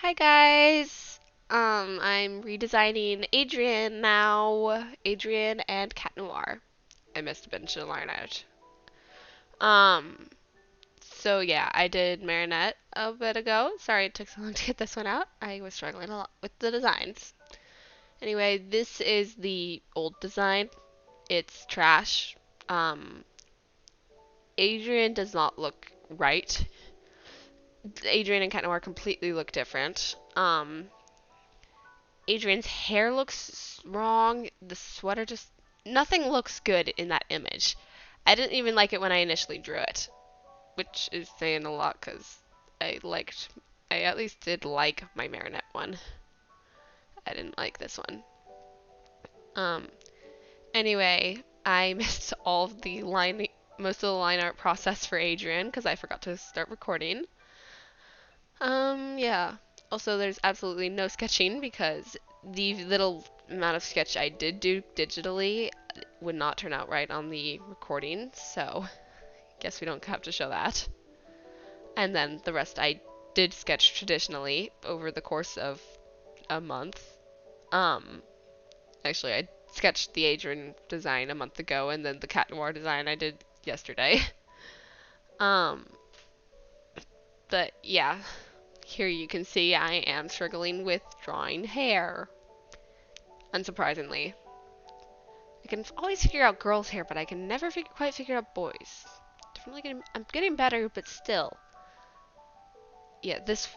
Hi guys. I'm redesigning Adrien now. Adrien and Cat Noir. I missed a bunch of line out. Um, so yeah, I did Marinette a bit ago. Sorry it took so long to get this one out. I was struggling a lot with the designs. Anyway, this is the old design. It's trash. Um, Adrien does not look right. Adrien and Cat Noir completely look different. Adrien's hair looks wrong. The sweater just nothing looks good in that image. I didn't even like it when I initially drew it, which is saying a lot because I at least did like my Marinette one. I didn't like this one. Um, anyway, I missed most of the line art process for Adrien because I forgot to start recording. Yeah. Also, there's absolutely no sketching because the little amount of sketch I did do digitally would not turn out right on the recording, so guess we don't have to show that. And then the rest I did sketch traditionally over the course of a month. Um, Actually, I sketched the Adrian design a month ago, and then the Cat Noir design I did yesterday. Um, but yeah, here you can see I am struggling with drawing hair. Unsurprisingly. I can always figure out girls' hair, but I can never quite figure out boys. I'm getting better, but still. Yeah, this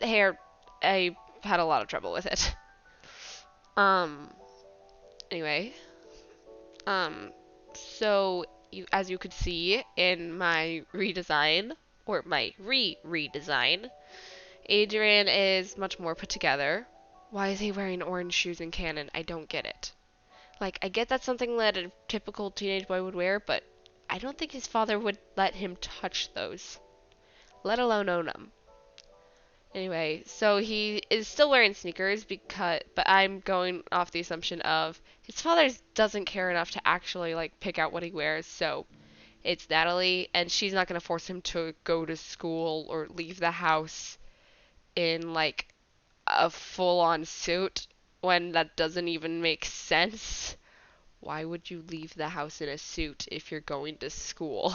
hair, I had a lot of trouble with it. Um, anyway, um, so as you could see in my redesign, or my redesign, Adrien is much more put together. Why is he wearing orange shoes in canon? I don't get it. Like, I get that's something that a typical teenage boy would wear, but I don't think his father would let him touch those, let alone own them. Anyway, so he is still wearing sneakers but I'm going off the assumption of his father doesn't care enough to actually like pick out what he wears, so it's Natalie, and she's not gonna force him to go to school or leave the house in like a full-on suit when that doesn't even make sense. Why would you leave the house in a suit if you're going to school?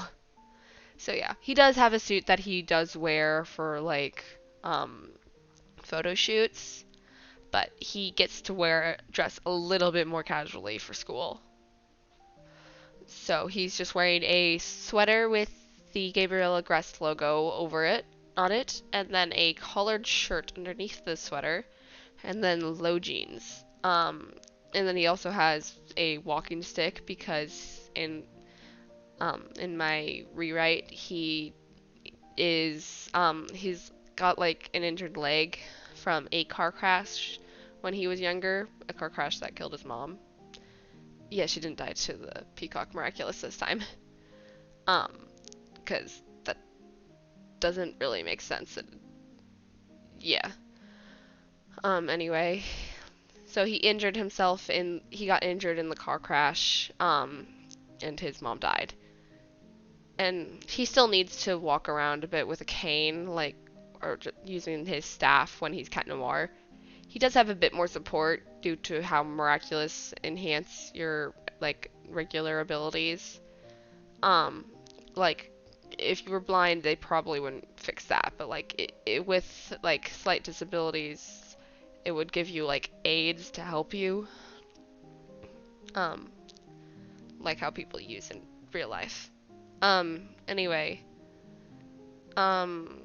So yeah, he does have a suit that he does wear for like photo shoots, but he gets to dress a little bit more casually for school. So he's just wearing a sweater with the Gabriel Agreste logo on it, and then a collared shirt underneath the sweater, and then low jeans. And then he also has a walking stick because in my rewrite he's got like an injured leg from a car crash when he was younger, a car crash that killed his mom. Yeah, she didn't die to the Peacock Miraculous this time. Because that doesn't really make sense. Yeah. Anyway, so he got injured in the car crash, and his mom died. And he still needs to walk around a bit with a cane, like, or using his staff when he's Cat Noir. He does have a bit more support due to how Miraculous enhance your, like, regular abilities. Um, like, if you were blind, they probably wouldn't fix that, but, like, with, like, slight disabilities, it would give you, like, aids to help you. Um, like how people use in real life. Anyway, um,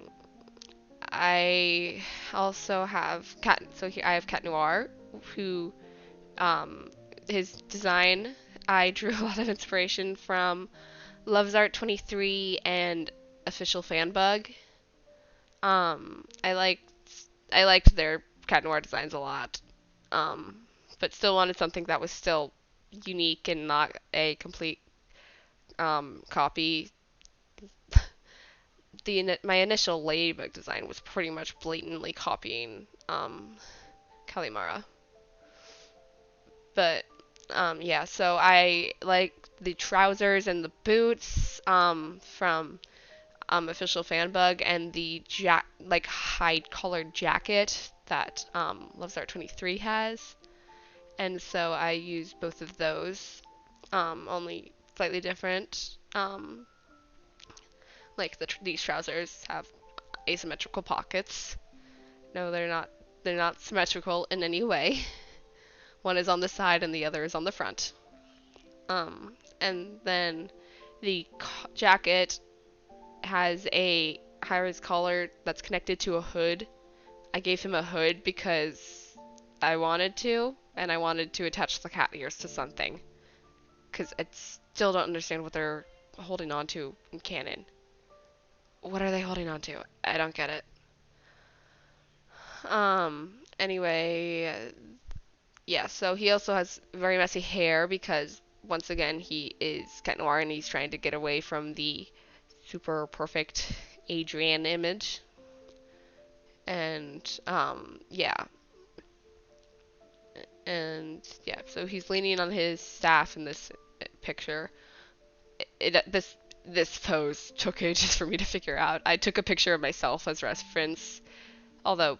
I also have I have Cat Noir, who, um, his design, I drew a lot of inspiration from Love's Art 23 and Official Fanbug. I liked their Cat Noir designs a lot, um, but still wanted something that was still unique and not a complete copy. My initial Ladybug design was pretty much blatantly copying Kalimara. But yeah, so I like the trousers and the boots from official fan bug and the hide colored jacket that Loves Art 23 has. And so I use both of those, only slightly different. These trousers have asymmetrical pockets. No, they're not. They're not symmetrical in any way. One is on the side and the other is on the front. And then the jacket has a high-res collar that's connected to a hood. I gave him a hood because I wanted to, and I wanted to attach the cat ears to something. Because I still don't understand what they're holding on to in canon. What are they holding on to? I don't get it. Anyway, yeah, so he also has very messy hair because, once again, he is Cat Noir and he's trying to get away from the super perfect Adrien image. And, yeah. And, yeah, so he's leaning on his staff in this picture. This pose took ages for me to figure out. I took a picture of myself as reference, although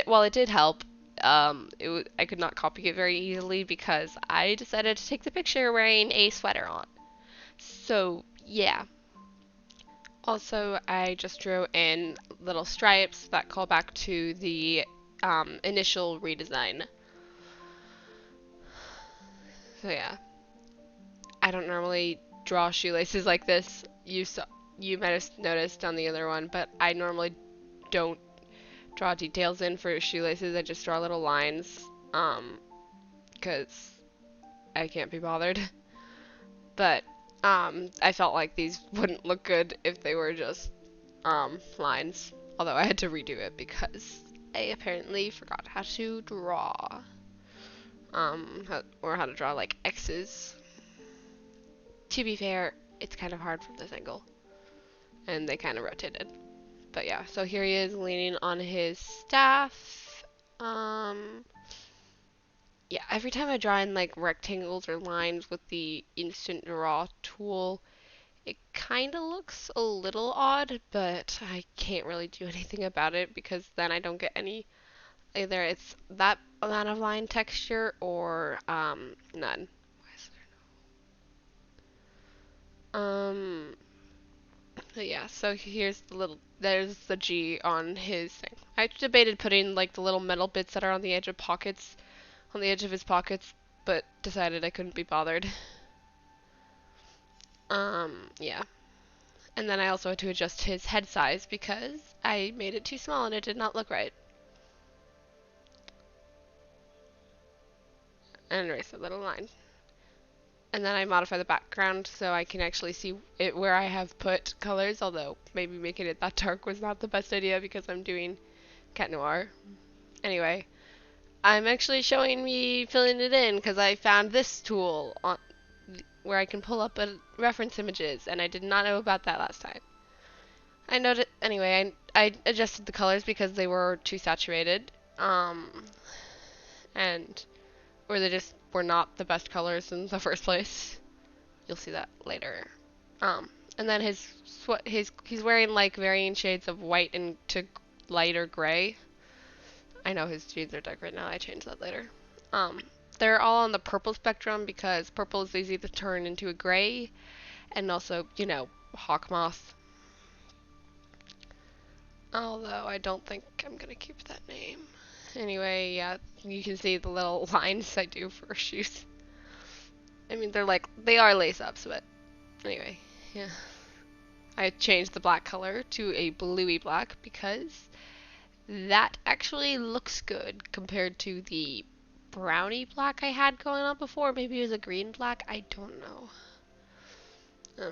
while it did help, I could not copy it very easily because I decided to take the picture wearing a sweater on. So, yeah. Also, I just drew in little stripes that call back to the initial redesign. So, yeah. I don't normally draw shoelaces like this. You might have noticed on the other one, but I normally don't draw details in for shoelaces. I just draw little lines, because I can't be bothered. But I felt like these wouldn't look good if they were just lines. Although I had to redo it because I apparently forgot how to draw, or how to draw like X's. To be fair, it's kind of hard from this angle, and they kind of rotated. But yeah, so here he is leaning on his staff. Yeah, every time I draw in like rectangles or lines with the instant draw tool, it kind of looks a little odd, but I can't really do anything about it because then I don't get any, either it's that amount of line texture or none. Why is there no? But yeah, so there's the G on his thing. I debated putting like the little metal bits that are on the edge of his pockets, but decided I couldn't be bothered. Yeah. And then I also had to adjust his head size because I made it too small and it did not look right. And erase a little line. And then I modify the background so I can actually see it where I have put colors, although maybe making it that dark was not the best idea because I'm doing Cat Noir. Anyway, I'm actually showing me filling it in because I found this tool where I can pull up reference images, and I did not know about that last time. I noted anyway. I adjusted the colors because they were too saturated, or they just were not the best colors in the first place. You'll see that later. And then he's wearing like varying shades of white and to lighter gray. I know his jeans are dark right now. I changed that later. They're all on the purple spectrum because purple is easy to turn into a gray, and also, you know, hawk moth. Although I don't think I'm gonna keep that name. Anyway, yeah, you can see the little lines I do for shoes. I mean, they are lace-ups, but anyway, yeah. I changed the black color to a bluey black because that actually looks good compared to the brownie black I had going on before. Maybe it was a green black, I don't know.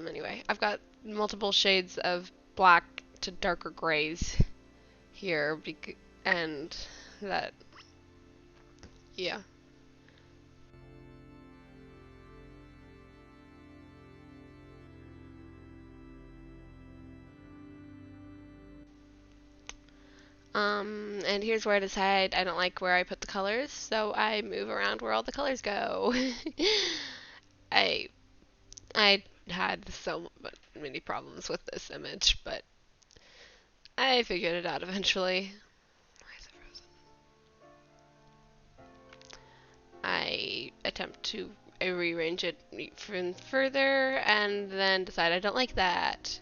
Anyway, I've got multiple shades of black to darker grays here, and that, yeah. And here's where I decide I don't like where I put the colors, so I move around where all the colors go. I had so many problems with this image, but I figured it out eventually. Why is it frozen? I attempt to rearrange it even further, and then decide I don't like that.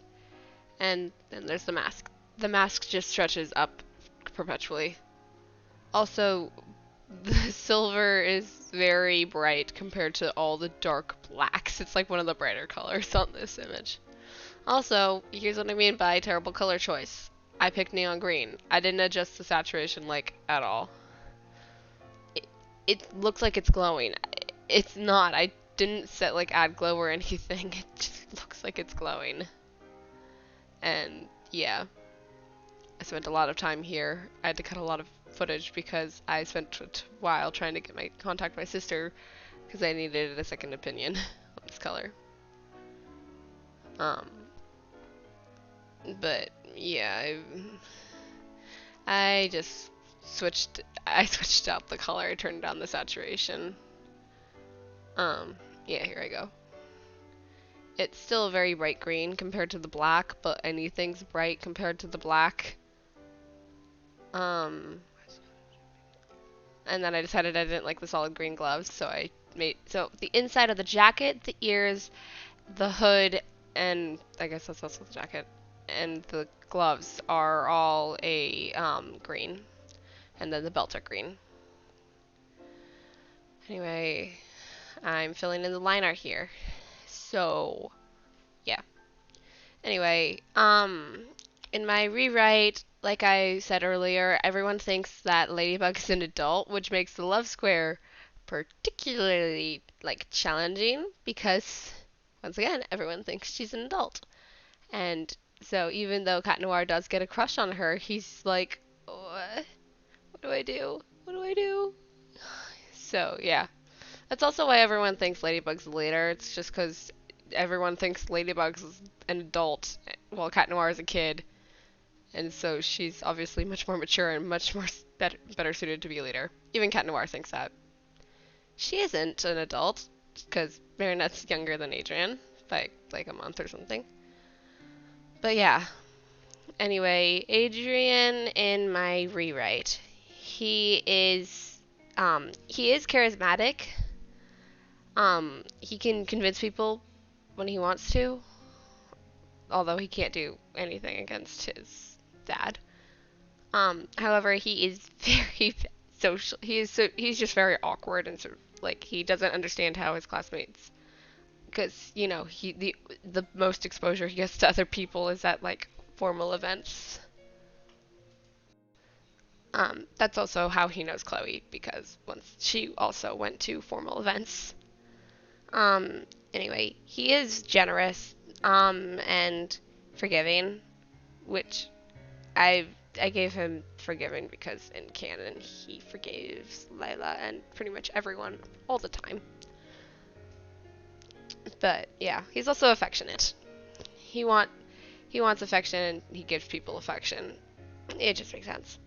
And then there's the mask. The mask just stretches up perpetually. Also, the silver is very bright compared to all the dark blacks. It's like one of the brighter colors on this image. Also, here's what I mean by terrible color choice. I picked neon green. I didn't adjust the saturation like at all. It looks like it's glowing. It's not. I didn't set like add glow or anything. It just looks like it's glowing. And yeah, I spent a lot of time here. I had to cut a lot of footage because I spent a while trying to contact my sister because I needed a second opinion on this color. But yeah, I just switched out the color. I turned down the saturation. Yeah, here I go. It's still a very bright green compared to the black, but anything's bright compared to the black. And then I decided I didn't like the solid green gloves, so so the inside of the jacket, the ears, the hood, and I guess that's also the jacket, and the gloves are all a green, and then the belts are green. Anyway, I'm filling in the line art here. So, yeah. Anyway, in my rewrite, like I said earlier, everyone thinks that Ladybug is an adult, which makes the love square particularly challenging because once again, everyone thinks she's an adult. And so even though Cat Noir does get a crush on her, he's like, what? What do I do? What do I do? So yeah. That's also why everyone thinks Ladybug's a leader. It's just because everyone thinks Ladybug's an adult while Cat Noir is a kid. And so she's obviously much more mature and much more better suited to be a leader. Even Cat Noir thinks that. She isn't an adult because Marinette's younger than Adrien by like a month or something. But yeah. Anyway, Adrien in my rewrite. He is charismatic. He can convince people when he wants to, although he can't do anything against his dad. However, he is very social. He's just very awkward and sort of he doesn't understand how his classmates, because the most exposure he gets to other people is at formal events. That's also how he knows Chloe, because once she also went to formal events. Anyway, he is generous, and forgiving, which I gave him forgiving because in canon he forgives Lila and pretty much everyone all the time. But yeah, he's also affectionate. He wants affection and he gives people affection. It just makes sense.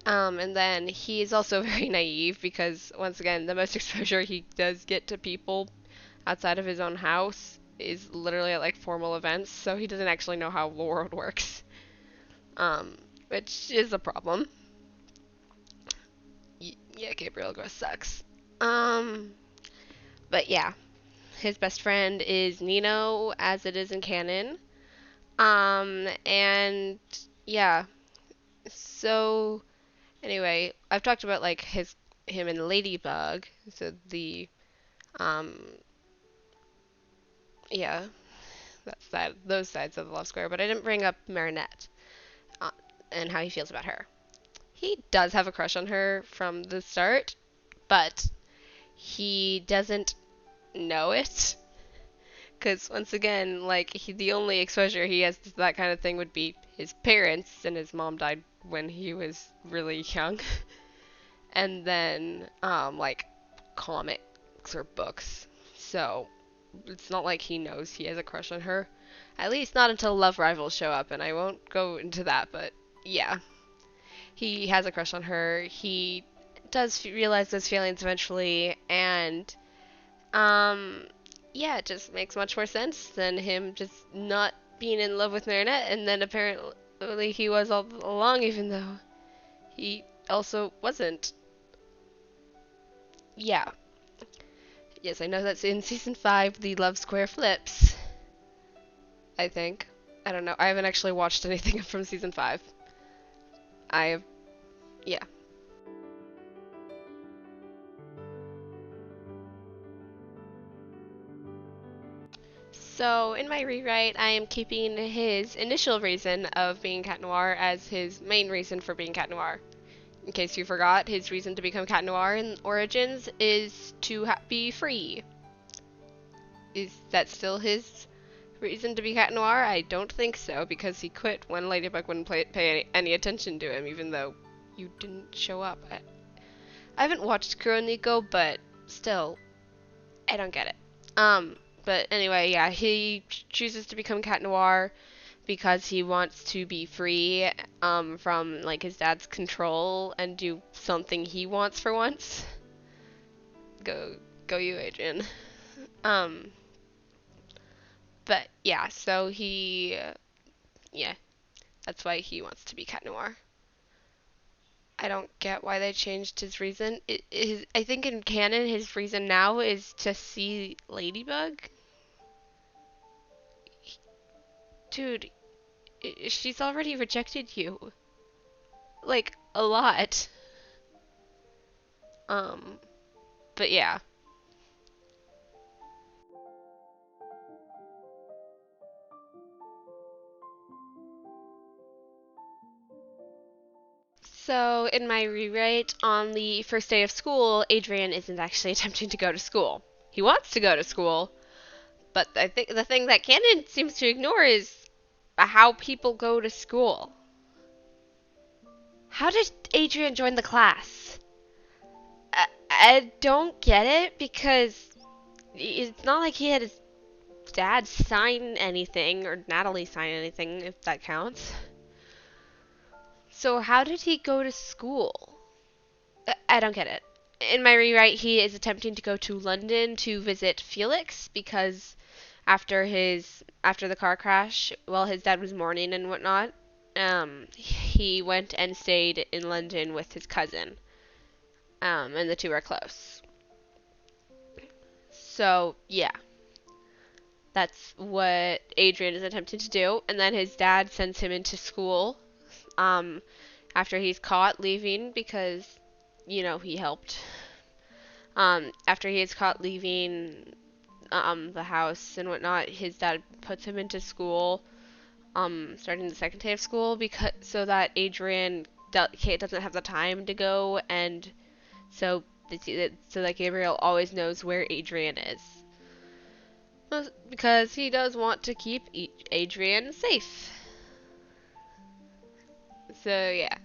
And then he's also very naive because, once again, the most exposure he does get to people outside of his own house is literally at formal events, so he doesn't actually know how the world works. Which is a problem. Yeah, Gabriel Gross sucks. But yeah, his best friend is Nino, as it is in canon. And yeah, so anyway, I've talked about him and Ladybug, so yeah, those sides of the love square, but I didn't bring up Marinette and how he feels about her. He does have a crush on her from the start, but he doesn't know it. Because once again, the only exposure he has to that kind of thing would be his parents, and his mom died when he was really young. And then, comics or books. So, it's not like he knows he has a crush on her. At least not until love rivals show up, and I won't go into that, but yeah. He has a crush on her. He does realize those feelings eventually, and Yeah, it just makes much more sense than him just not being in love with Marinette, and then apparently he was all along, even though he also wasn't. Yeah. Yes, I know that's in season 5, the love square flips, I think. I don't know. I haven't actually watched anything from season 5. I have, yeah. So, in my rewrite, I am keeping his initial reason of being Cat Noir as his main reason for being Cat Noir. In case you forgot, his reason to become Cat Noir in Origins is to be free. Is that still his reason to be Cat Noir? I don't think so, because he quit when Ladybug wouldn't pay any attention to him, even though you didn't show up. I haven't watched Kuronico, but still, I don't get it. But anyway, yeah, he chooses to become Cat Noir because he wants to be free, from, like, his dad's control and do something he wants for once. Go you, Adrien. Um, but yeah, so yeah, that's why he wants to be Cat Noir. I don't get why they changed his reason. I think in canon, his reason now is to see Ladybug. Dude, she's already rejected you. Like, a lot. Um, but yeah. So, in my rewrite, on the first day of school, Adrien isn't actually attempting to go to school. He wants to go to school, but I think the thing that canon seems to ignore is how people go to school. How did Adrien join the class? I don't get it, because it's not like he had his dad sign anything, or Natalie sign anything, if that counts. So how did he go to school? I don't get it. In my rewrite, he is attempting to go to London to visit Felix because after the car crash, while his dad was mourning and whatnot, he went and stayed in London with his cousin, and the two are close. So yeah, that's what Adrien is attempting to do, and then his dad sends him into school, um, after he's caught leaving because, he helped. After he is caught leaving the house and whatnot, his dad puts him into school, starting the second day of school, because so that Adrien doesn't have the time to go, and so that Gabriel always knows where Adrien is, because he does want to keep Adrien safe. So yeah.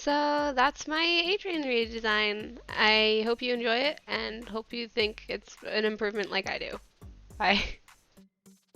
So that's my Adrien redesign. I hope you enjoy it and hope you think it's an improvement like I do. Bye.